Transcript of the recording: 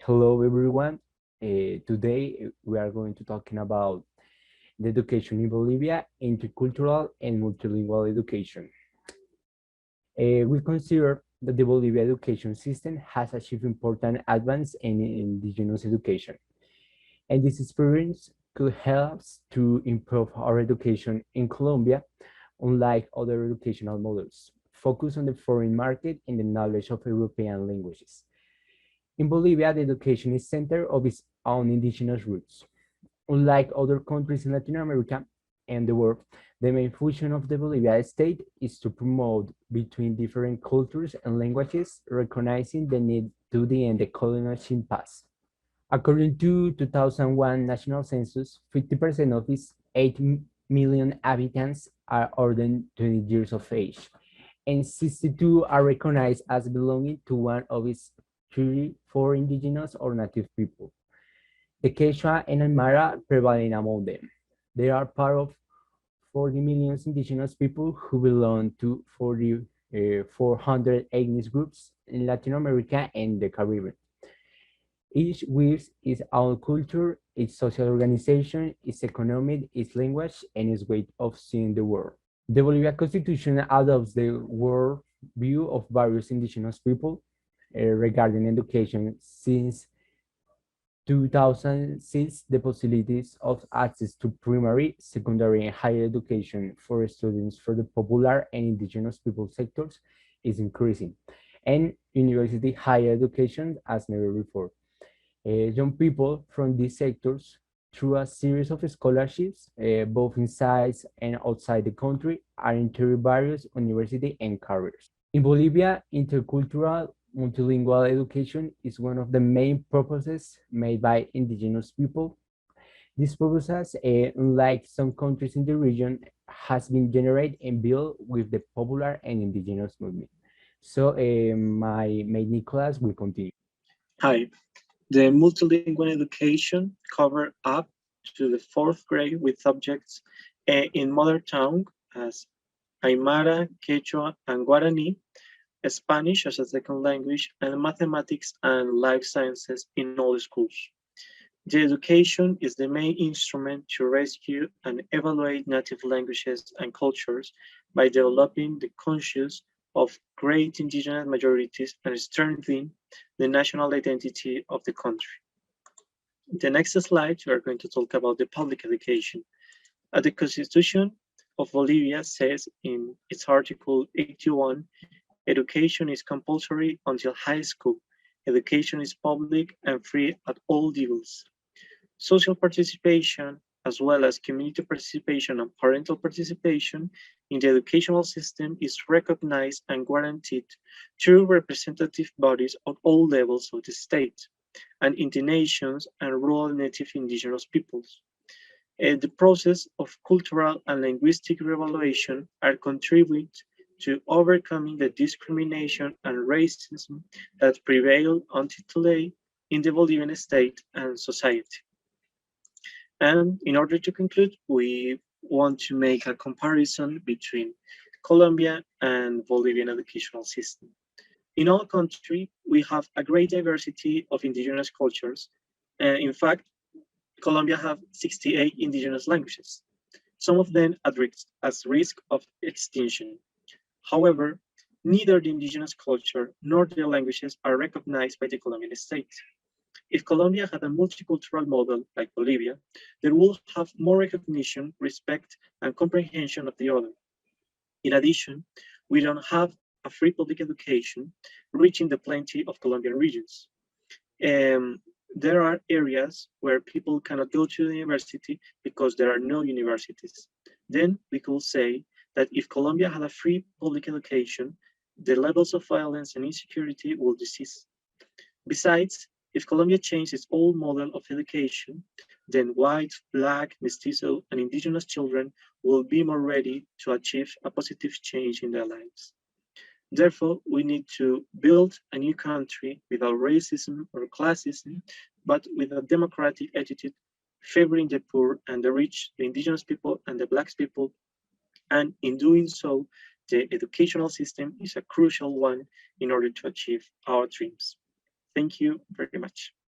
Hello, everyone. Today we are going to talking about the education in Bolivia, intercultural and multilingual education. We consider that the Bolivia education system has achieved important advance in indigenous education, and this experience could help us to improve our education in Colombia, unlike other educational models. Focus on the foreign market and the knowledge of European languages. In Bolivia, the education is centered of its own indigenous roots. Unlike other countries in Latin America and the world, the main function of the Bolivia state is to promote between different cultures and languages, recognizing the need to end the colonization past. According to 2001 national census, 50% of its 8 million inhabitants are older than 20 years of age, and 62 are recognized as belonging to one of its 34 indigenous or native people. The Quechua and Aymara prevail among them. They are part of 40 million indigenous people who belong to 400 ethnic groups in Latin America and the Caribbean. Each with its own culture, its social organization, its economy, its language, and its way of seeing the world. The Bolivian Constitution adopts the world view of various indigenous people regarding education since 2006, the possibilities of access to primary, secondary, and higher education for students for the popular and indigenous people sectors is increasing, and university higher education as never before. Young people from these sectors, through a series of scholarships, both inside and outside the country, are entering various universities and careers. In Bolivia, intercultural multilingual education is one of the main purposes made by indigenous people. These purposes, unlike some countries in the region, has been generated and built with the popular and indigenous movement. So my mate Nicolas will continue. Hi. The multilingual education covered up to the fourth grade with subjects in mother tongue as Aymara, Quechua, and Guarani, Spanish as a second language, and mathematics and life sciences in all schools. The education is the main instrument to rescue and evaluate native languages and cultures by developing the conscious of great indigenous majorities and strengthening the national identity of the country. The next slide, we are going to talk about the public education. The Constitution of Bolivia says in its Article 81, education is compulsory until high school. Education is public and free at all levels. Social participation, as well as community participation and parental participation in the educational system is recognized and guaranteed through representative bodies at all levels of the state and in the nations and rural native indigenous peoples. The process of cultural and linguistic revaluation are contribute to overcoming the discrimination and racism that prevail until today in the Bolivian state and society. And in order to conclude, we want to make a comparison between Colombia and Bolivian educational system. In our country, we have a great diversity of indigenous cultures. In fact, Colombia have 68 indigenous languages, some of them at risk of extinction. However, neither the indigenous culture nor their languages are recognized by the Colombian state. If Colombia had a multicultural model like Bolivia, there would have more recognition, respect, and comprehension of the other. In addition, we don't have a free public education reaching the plenty of Colombian regions. There are areas where people cannot go to the university because there are no universities. Then we could say that if Colombia had a free public education, the levels of violence and insecurity will cease. Besides, if Colombia changed its old model of education, then white, black, mestizo, and indigenous children will be more ready to achieve a positive change in their lives. Therefore, we need to build a new country without racism or classism, but with a democratic attitude favoring the poor and the rich, the indigenous people and the black people. And in doing so, the educational system is a crucial one in order to achieve our dreams. Thank you very much.